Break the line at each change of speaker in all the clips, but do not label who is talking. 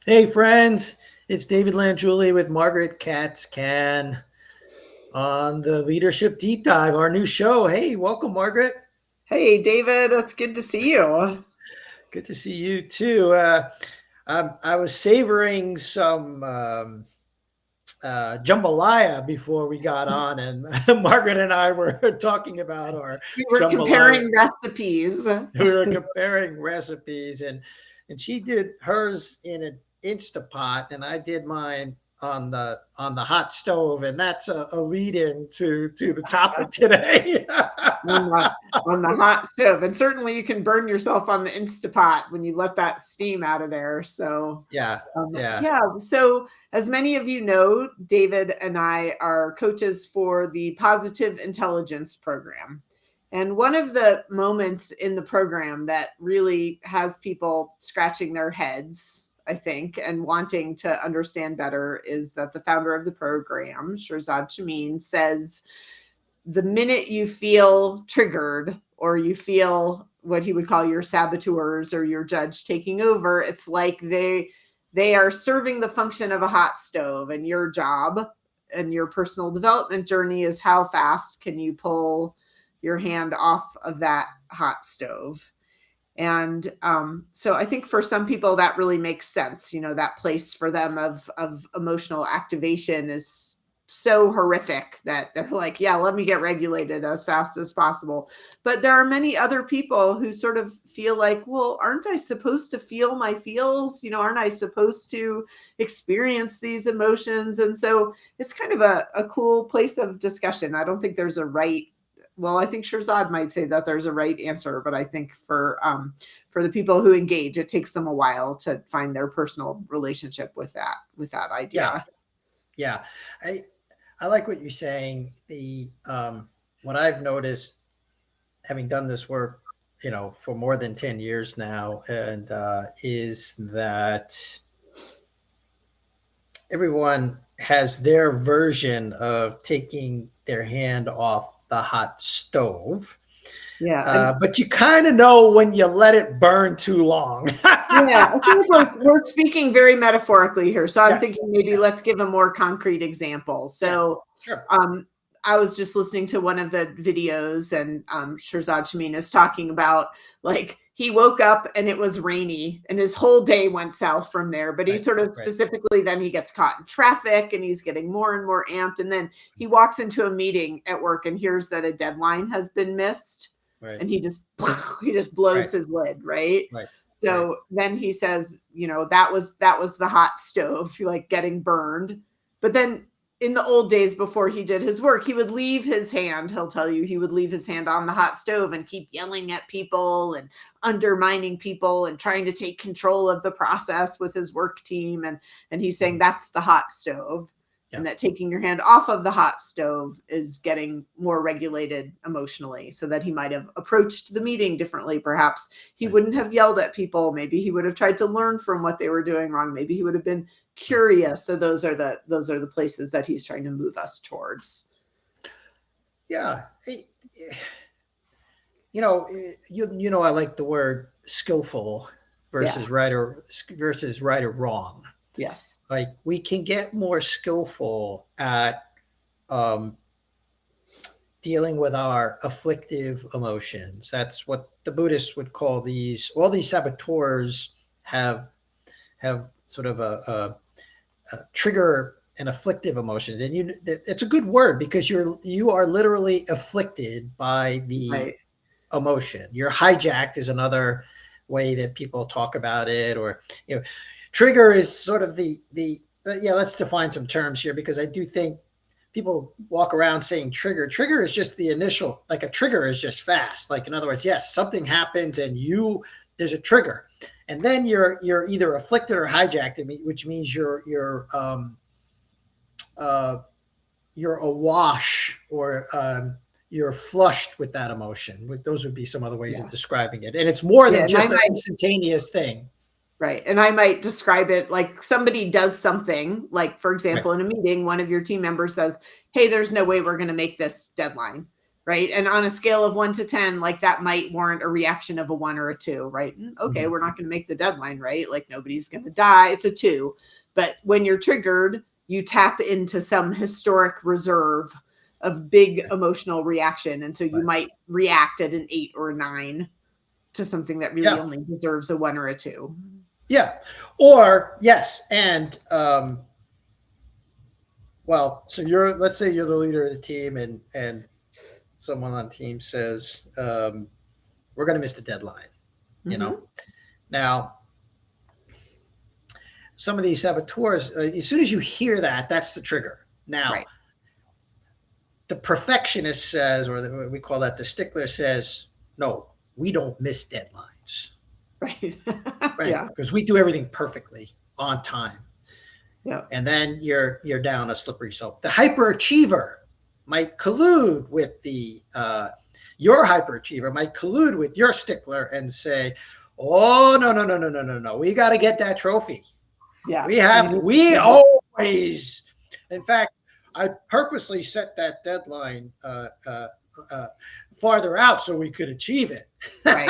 Hey, friends, it's David Langiuli with Margaret Katz Can on the Leadership Deep Dive, our new show. Hey, welcome, Margaret.
Hey, David, it's good to see you.
Good to see you too. I was savoring some jambalaya before we got on, and Margaret and I were talking about our
We were
jambalaya.
comparing recipes.
We were comparing recipes, and she did hers in an Instapot, and I did mine on the hot stove, and that's a lead in to the topic today.
on the on the hot stove. And certainly you can burn yourself on the Instapot when you let that steam out of there. So
Yeah, yeah,
yeah. So as many of you know, David and I are coaches for the Positive Intelligence Program. And one of the moments in the program that really has people scratching their heads, I think, and wanting to understand better is that the founder of the program, Shirzad Chamine, says the minute you feel triggered or you feel what he would call your saboteurs or your judge taking over, it's like they are serving the function of a hot stove, and your job and your personal development journey is how fast can you pull your hand off of that hot stove. And so I think for some people that really makes sense. You know, that place for them of emotional activation is so horrific that they're like, yeah, let me get regulated as fast as possible. But there are many other people who sort of feel like, well, aren't I supposed to feel my feels? You know, aren't I supposed to experience these emotions? And so it's kind of a cool place of discussion. I don't think there's a right, well, I think Shirzad might say that there's a right answer, but I think for the people who engage, it takes them a while to find their personal relationship with that
yeah,
idea.
yeah. I like what you're saying. The what I've noticed, having done this work, for more than 10 years now, and is that everyone has their version of taking their hand off the hot stove.
Yeah, and
But you kind of know when you let it burn too long.
yeah, I think we're speaking very metaphorically here. So I'm
Yes,
thinking maybe let's
yes,
give a more concrete example.
yeah,
So
sure.
um, I was just listening to one of the videos, and Shirzad Shamin is talking about, like, he woke up and it was rainy and his whole day went south from there. But he
Right,
sort of
right,
specifically, then he gets caught in traffic and he's getting more and more amped. And then he walks into a meeting at work and hears that a deadline has been missed.
right,
And he just he just blows
right,
his lid, right?
right, right,
So then he says, you know, that was the hot stove, like getting burned. But then in the old days before he did his work, he would leave his hand, he'll tell you, he would leave his hand on the hot stove and keep yelling at people and undermining people and trying to take control of the process with his work team. And he's saying
mhm,
that's the hot stove.
yeah,
And that taking your hand off of the hot stove is getting more regulated emotionally, so that he might have approached the meeting differently. Perhaps he
right,
wouldn't have yelled at people. Maybe he would have tried to learn from what they were doing wrong. Maybe he would have been
right.
curious. So those are the places that he's trying to move us towards.
Yeah, you know, I like the word skillful
Yeah.
versus right or wrong.
Yes.
Like we can get more skillful at um, dealing with our afflictive emotions. That's what the Buddhists would call these. All these saboteurs have sort of a trigger and afflictive emotions, and it's a good word because you are literally afflicted by the
Right.
emotion. You're hijacked is another way that people talk about it, or trigger is sort of the yeah. Let's define some terms here because I do think people walk around saying trigger. Trigger is just the initial, like a trigger is just fast. Like in other words, yes, something happens and there's a trigger, and then you're either afflicted or hijacked, which means uh, you're awash or you're flushed with that emotion. Those would be some other ways of
Yeah.
describing it, and it's more
Yeah.
than
And I
just an
might
instantaneous thing.
Right. And I might describe it like somebody does something, like, for
Right.
example, in a meeting, one of your team members says, hey, there's no way we're going to make this deadline. right? And on a scale of 1 to 10, like that might warrant a reaction of a 1 or a 2, right? Okay, we're not going to make the deadline, right? Like nobody's going to die. It's a 2. But when you're triggered, you tap into some historic reserve of big emotional reaction. And so you might react at an 8 or a 9 to something that really only deserves a 1 or a 2.
Yeah. Or yes. And, well, so let's say you're the leader of the team and someone on the team says, we're going to miss the deadline, you know? Now, some of these saboteurs, as soon as you hear that, that's the trigger. Now, the perfectionist says, or we call that the stickler says, no, we don't miss deadlines.
Right.
Right. Because we do everything perfectly on time.
Yeah.
And then you're down a slippery slope. The hyperachiever might collude with your hyperachiever might collude with your stickler and say, oh, no. We got to get that trophy.
Yeah.
We always, in fact, I purposely set that deadline farther out so we could achieve it.
Right.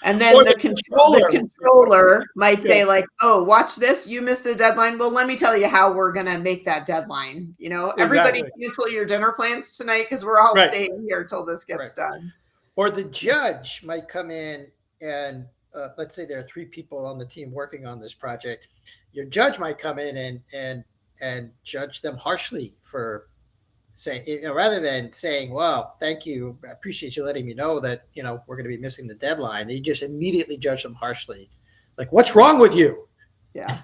And then the controller might say like, oh, watch this. You missed the deadline. Well, let me tell you how we're going to make that deadline. You know, everybody cancel your dinner plans tonight because we're all staying here till this gets done.
Or the judge might come in and let's say there are 3 people on the team working on this project. Your judge might come in and judge them harshly for saying, rather than saying, well, thank you, I appreciate you letting me know that, we're going to be missing the deadline. They just immediately judge them harshly. Like, what's wrong with you?
Yeah.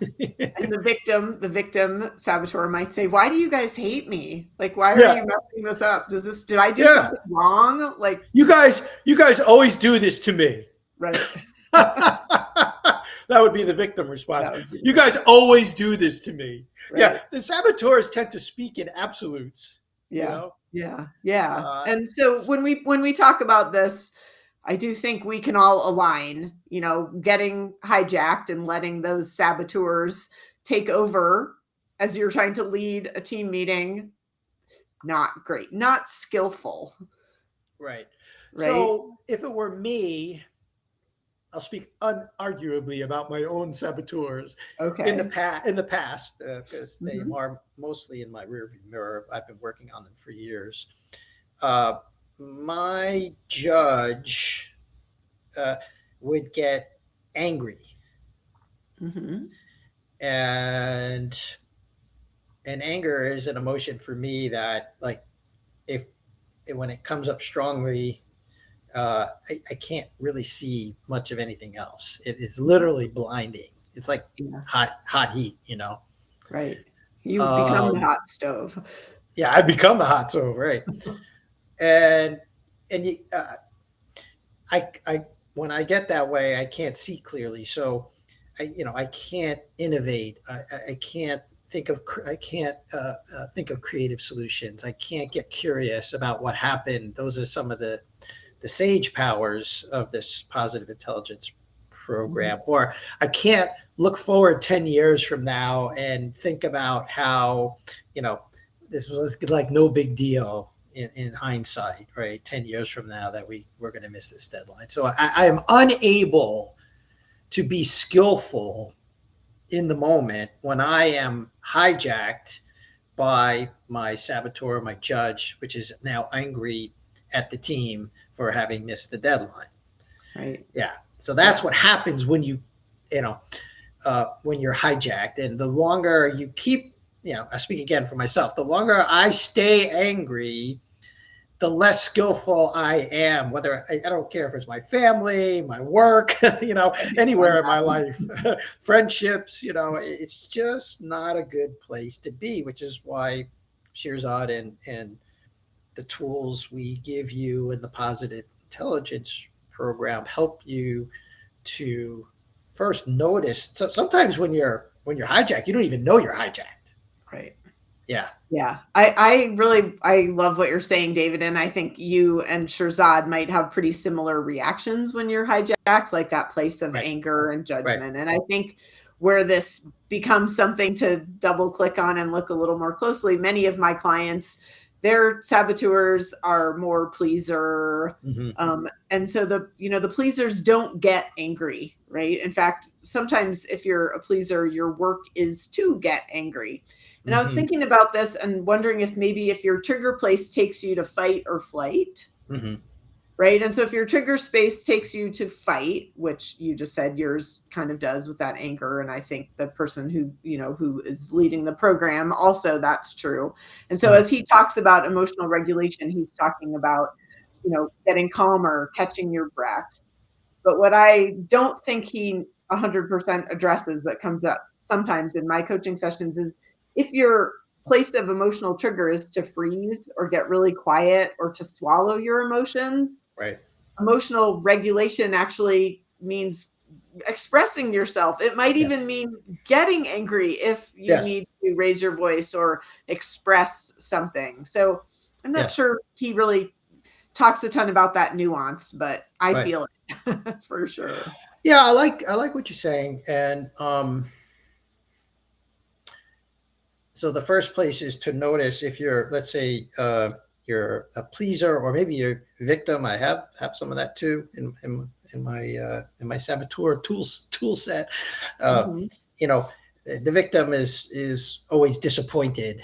And the victim saboteur might say, why do you guys hate me? Like, why are you messing this up? Did I do something wrong? Like,
you guys always do this to me.
Right.
That would be the victim response. You guys always do this to me. Right. Yeah. The saboteurs tend to speak in absolutes.
Yeah. And so when we talk about this, I do think we can all align, getting hijacked and letting those saboteurs take over as you're trying to lead a team meeting. Not great, not skillful.
Right. So if it were me, I'll speak unarguably about my own saboteurs in the past, because they are mostly in my rearview mirror. I've been working on them for years. My judge would get angry, and anger is an emotion for me that, like, when it comes up strongly, I can't really see much of anything else. It's literally blinding. It's like hot heat,
Right. You become the hot stove.
Yeah, I become the hot stove, right? and I when I get that way, I can't see clearly. So I can't innovate. I can't think of creative solutions. I can't get curious about what happened. Those are some of the sage powers of this positive intelligence program. Or I can't look forward 10 years from now and think about how, this was like no big deal in hindsight, right? 10 years from now that we're going to miss this deadline. So I am unable to be skillful in the moment when I am hijacked by my saboteur, my judge, which is now angry at the team for having missed the deadline.
Right.
Yeah. So that's what happens when when you're hijacked. And the longer you keep, I speak again for myself, the longer I stay angry, the less skillful I am, whether I don't care if it's my family, my work, anywhere in my life, friendships, it's just not a good place to be, which is why Shirzad and the tools we give you in the positive intelligence program help you to first notice. So sometimes when you're hijacked, you don't even know you're hijacked.
Right.
Yeah.
Yeah. I love what you're saying, David. And I think you and Shirzad might have pretty similar reactions when you're hijacked, like that place of anger and judgment. Right. And I think where this becomes something to double click on and look a little more closely, many of my clients their saboteurs are more pleaser.
Mm-hmm.
And so the pleasers don't get angry, right? In fact, sometimes if you're a pleaser, your work is to get angry. And I was
Mm-hmm.
thinking about this and wondering if maybe if your trigger place takes you to fight or flight,
Mm-hmm.
right? And so if your trigger space takes you to fight, which you just said yours kind of does with that anger, and I think the person who is leading the program also, that's true. And so
Mm-hmm.
as he talks about emotional regulation, he's talking about getting calmer, catching your breath. But what I don't think he 100% addresses, but comes up sometimes in my coaching sessions, is if your place of emotional trigger is to freeze or get really quiet or to swallow your emotions,
Right.
emotional regulation actually means expressing yourself. It might
Yes.
even mean getting angry if you
Yes.
need to raise your voice or express something. So I'm not
Yes.
sure he really talks a ton about that nuance, but I
Right.
feel it for sure.
Yeah, I like what you're saying, and so the first place is to notice if you're, let's say, you're a pleaser, or maybe you're a victim. I have some of that too in my saboteur tool set. Uh,
Mhm.
you know, the victim is always disappointed.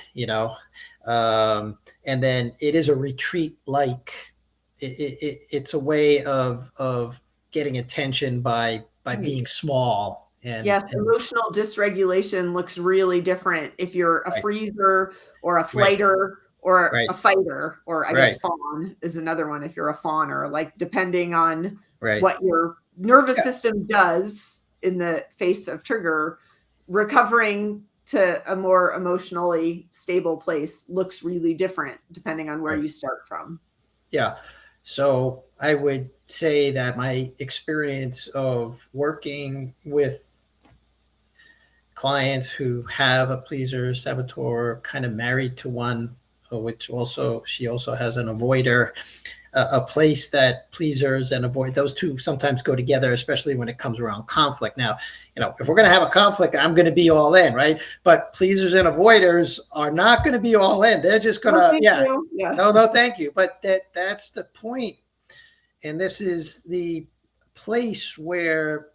And then it is a retreat, like it's a way of getting attention by
Right.
being small and
Yes, emotional dysregulation looks really different if you're a
right,
freezer or a
right,
flighter or
right,
a fighter, or I guess
right,
fawn is another one if you're a fawner, like depending on
right.
what your nervous
Yeah,
system does in the face of trigger, recovering to a more emotionally stable place looks really different depending on where
right.
you start from.
Yeah. So I would say that my experience of working with clients who have a pleaser saboteur, kind of married to one, which also she also has an avoider, a place that pleasers and avoid, those two sometimes go together, especially when it comes around conflict. Now, if we're going to have a conflict, I'm going to be all in, right? But pleasers and avoiders are not going to be all in. They're just going
No,
to,
thank
yeah,
you. Yeah.
no, no, thank you. But that's the point. And this is the place where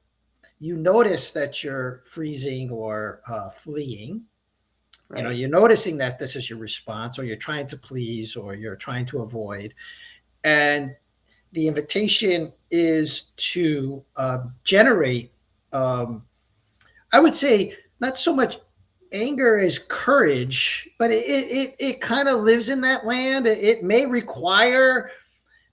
you notice that you're freezing or fleeing.
Right.
You're noticing that this is your response, or you're trying to please, or you're trying to avoid. And the invitation is to generate, I would say, not so much anger as courage, but it kind of lives in that land. It may require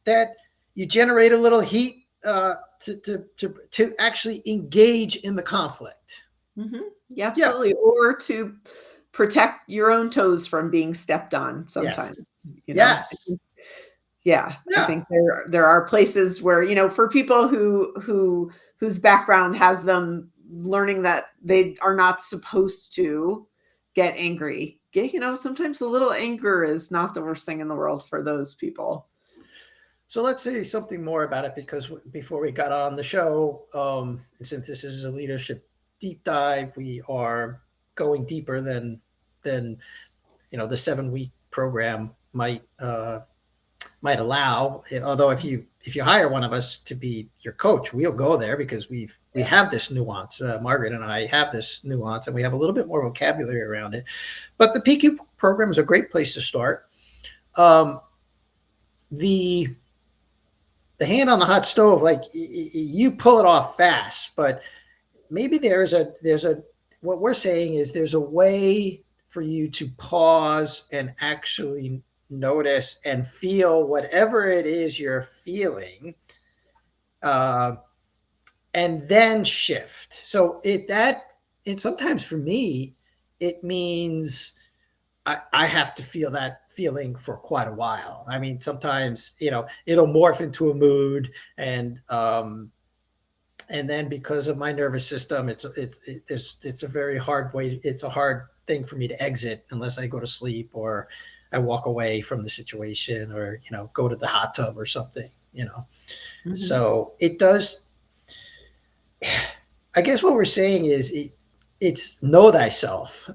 that you generate a little heat to actually engage in the conflict.
Mhm. Yeah,
Yeah.
absolutely. Or to protect your own toes from being stepped on sometimes,
Yes.
you know?
Yes.
Yeah, I
Yeah.
think there are places where, for people whose background has them learning that they are not supposed to get angry. Sometimes a little anger is not the worst thing in the world for those people.
So let's say something more about it, because before we got on the show, and since this is a leadership deep dive, we are going deeper than the 7 week program might allow. Although if you hire one of us to be your coach, we'll go there, because we
Yeah.
have this nuance. Margaret and I have this nuance, and we have a little bit more vocabulary around it. But the PQ program is a great place to start. Um, the the hand on the hot stove, like you pull it off fast, but maybe there's a what we're saying is there's a way for you to pause and actually notice and feel whatever it is you're feeling, uh, and then shift. So and sometimes for me, it means I have to feel that feeling for quite a while. I mean, sometimes it'll morph into a mood, and then because of my nervous system, it's a very hard way. It's a hard thing for me to exit unless I go to sleep, or I walk away from the situation, or go to the hot tub or something.
Mhm.
So it does. I guess what we're saying is it's know thyself.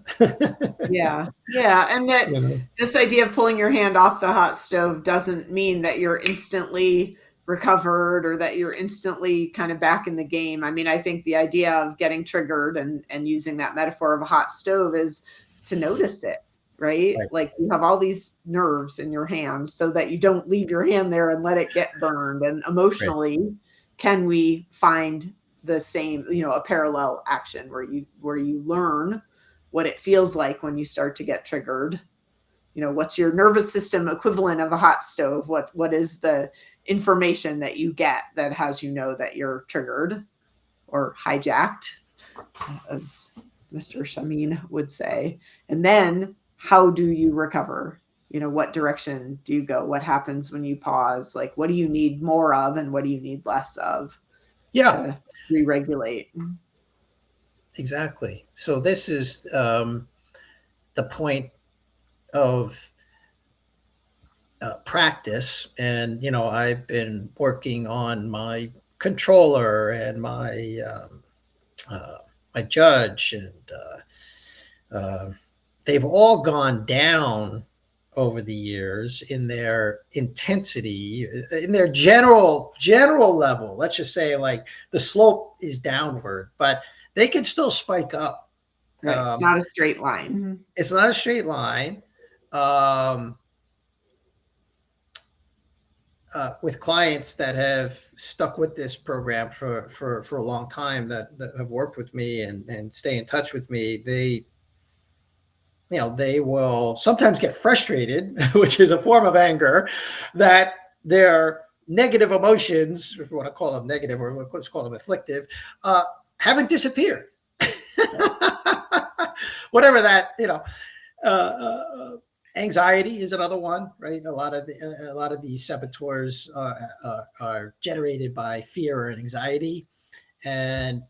Yeah. Yeah. And that
You know,
this idea of pulling your hand off the hot stove doesn't mean that you're instantly recovered or that you're instantly kind of back in the game. I mean, I think the idea of getting triggered and using that metaphor of a hot stove is to notice it, right?
right,
Like you have all these nerves in your hand so that you don't leave your hand there and let it get burned. And
right.
emotionally, can we find the same, a parallel action where you learn what it feels like when you start to get triggered. What's your nervous system equivalent of a hot stove? What is the information that you get that has that you're triggered or hijacked, as Mr. Shamin would say? And then how do you recover? What direction do you go? What happens when you pause? Like, what do you need more of and what do you need less of
Yeah,
to re-regulate?
exactly. So this is the point of practice. And, I've been working on my controller and my judge, and they've all gone down over the years in their intensity, in their general level. Let's just say like the slope is downward, but they can still spike up.
Right. It's not a straight line.
It's not a straight line. Um, with clients that have stuck with this program for a long time, that have worked with me and stay in touch with me, they will sometimes get frustrated, which is a form of anger, that their negative emotions, if you want to call them negative, or let's call them afflictive, haven't disappeared. Whatever that, anxiety is another one, right? A lot of these saboteurs are generated by fear and anxiety, and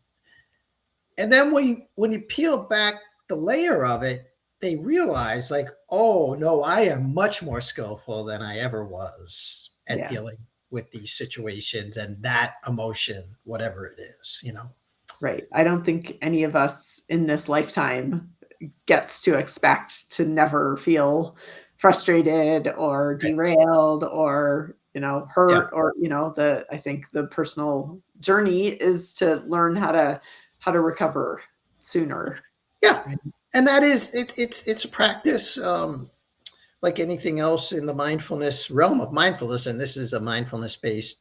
then when you peel back the layer of it, they realize like, oh no, I am much more skillful than I ever was at
Yeah.
dealing with these situations and that emotion, whatever it is.
Right. I don't think any of us in this lifetime gets to expect to never feel frustrated or
Right.
derailed or,
Yeah.
hurt or, I think the personal journey is to learn how to recover sooner.
Yeah.
Right.
And that is it's a practice, like anything else in the mindfulness realm of mindfulness. And this is a mindfulness based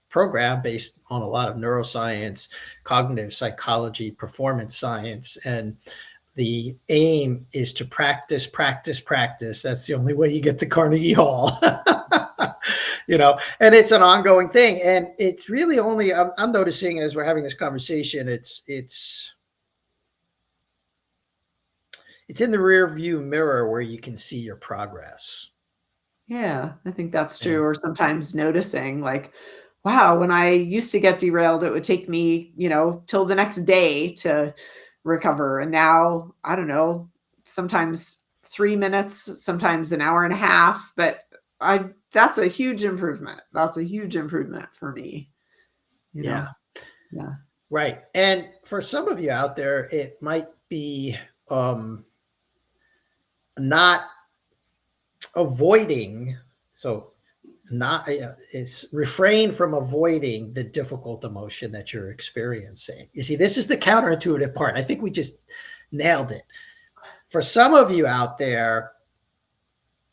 program based on a lot of neuroscience, cognitive psychology, performance science. And the aim is to practice, practice, practice. That's the only way you get to Carnegie Hall. And it's an ongoing thing. And it's really only, I'm noticing as we're having this conversation, it's in the rear view mirror where you can see your progress.
Yeah, I think that's true.
And
Or sometimes noticing like, wow, when I used to get derailed, it would take me, till the next day to recover. And now, I don't know, sometimes 3 minutes, sometimes an hour and a half, but that's a huge improvement. That's a huge improvement for me, you
yeah,
know? Yeah.
right. And for some of you out there, it might be not avoiding. So not it's refrain from avoiding the difficult emotion that you're experiencing. You see, this is the counterintuitive part. I think we just nailed it. For some of you out there,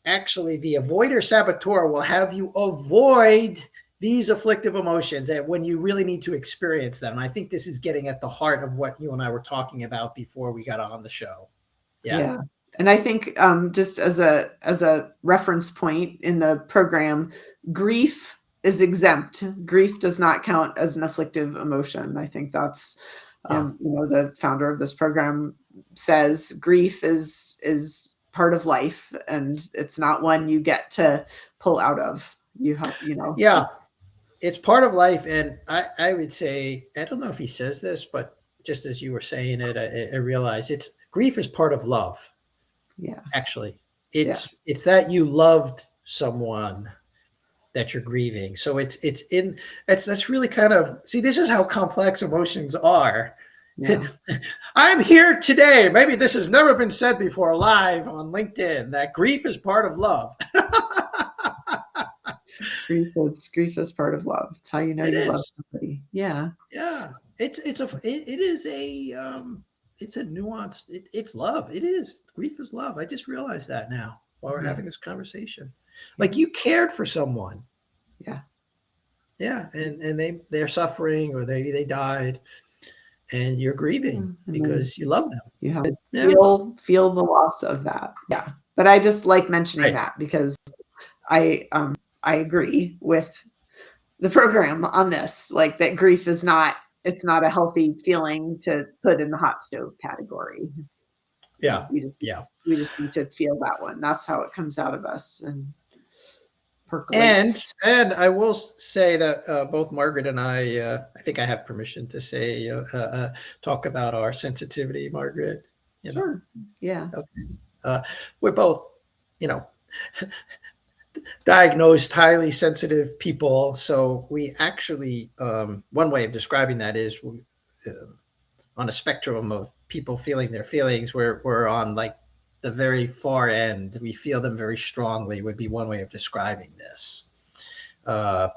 actually the avoider saboteur will have you avoid these afflictive emotions and when you really need to experience them. And I think this is getting at the heart of what you and I were talking about before we got on the show. Yeah.
Yeah. And I think just as a reference point in the program, grief is exempt. Grief does not count as an afflictive emotion. I think that's
Yeah.
the founder of this program says grief is part of life and it's not one you get to pull out of. You have,
Yeah. It's part of life. And I would say, I don't know if he says this, but just as you were saying it, I realized grief is part of love.
yeah.
Actually,
Yeah.
it's that you loved someone that you're grieving. So that's really kind of, see, this is how complex emotions are.
Yeah.
I'm here today. Maybe this has never been said before live on LinkedIn, that grief is part of love.
Grief is part of love. It's how you know
It
you love
is.
somebody. Yeah.
Yeah. It is it's a nuance. It's love. It is. Grief is love. I just realized that now while we're
Yeah.
having this conversation.
Yeah.
Like you cared for someone.
Yeah.
Yeah. And they're suffering or maybe they died and you're grieving
And then
because you love them.
you have to
Yeah.
feel the loss of that. Yeah. But I just like mentioning
Right.
that because I agree with the program on this, like that grief is not, it's not a healthy feeling to put in the hot stove category.
Yeah. Yeah.
We just need to feel that one. That's how it comes out of us and
And
percolates.
and I will say that both Margaret and I think I have permission to say, talk about our sensitivity, Margaret. You know,
Sure. Yeah.
okay. We're both, you know, diagnosed highly sensitive people. So we actually, one way of describing that is on a spectrum of people feeling their feelings, we're on like the very far end. We feel them very strongly, would be one way of describing this. Uh,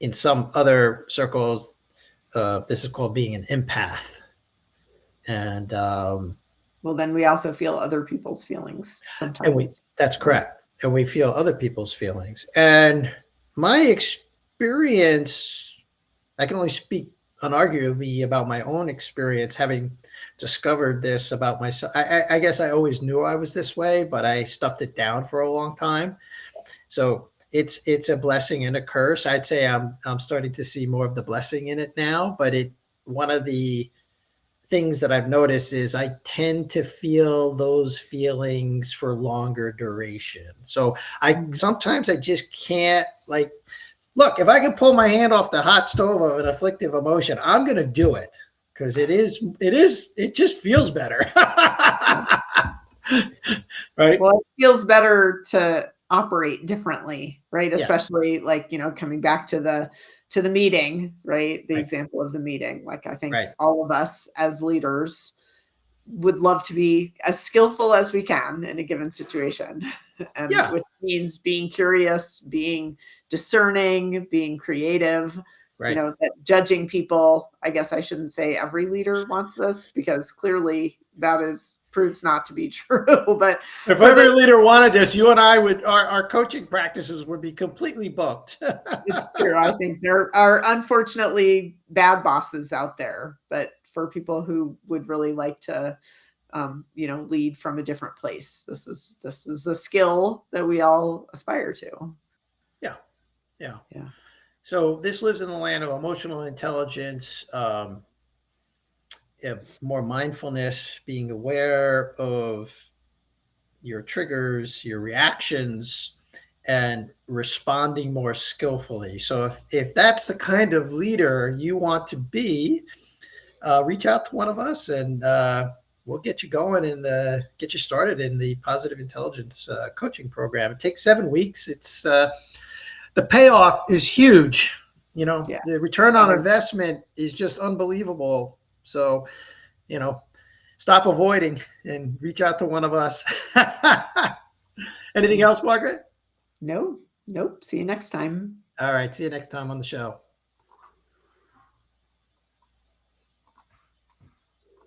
in some other circles, this is called being an empath. And
Well, then we also feel other people's feelings sometimes.
that's correct. And we feel other people's feelings. And my experience, I can only speak unarguably about my own experience having discovered this about myself. I guess I always knew I was this way, but I stuffed it down for a long time. So it's a blessing and a curse. I'd say I'm starting to see more of the blessing in it now, but one of the things that I've noticed is I tend to feel those feelings for longer duration. So sometimes I just can't, like, look, if I can pull my hand off the hot stove of an afflictive emotion, I'm going to do it because it just feels better. Right.
Well, it feels better to operate differently, right?
Yeah.
Especially like, coming back to the meeting, right? The
Right.
example of the meeting. Like I think
Right.
all of us as leaders would love to be as skillful as we can in a given situation. And
Yeah.
which means being curious, being discerning, being creative,
Right.
that judging people, I guess I shouldn't say every leader wants this because clearly that proves not to be true. But
If every leader wanted this, you and I our coaching practices would be completely booked.
it's true. I think there are unfortunately bad bosses out there, but for people who would really like to, lead from a different place, this is a skill that we all aspire to.
Yeah. Yeah.
Yeah.
So this lives in the land of emotional intelligence, more mindfulness, being aware of your triggers, your reactions, and responding more skillfully. So if that's the kind of leader you want to be, reach out to one of us and we'll get you going and get you started in the positive intelligence coaching program. It takes 7 weeks. It's the payoff is huge.
Yeah.
The return on investment is just unbelievable. So, stop avoiding and reach out to one of us. Anything else, Margaret?
No, nope. See you next time.
All right. See you next time on the show.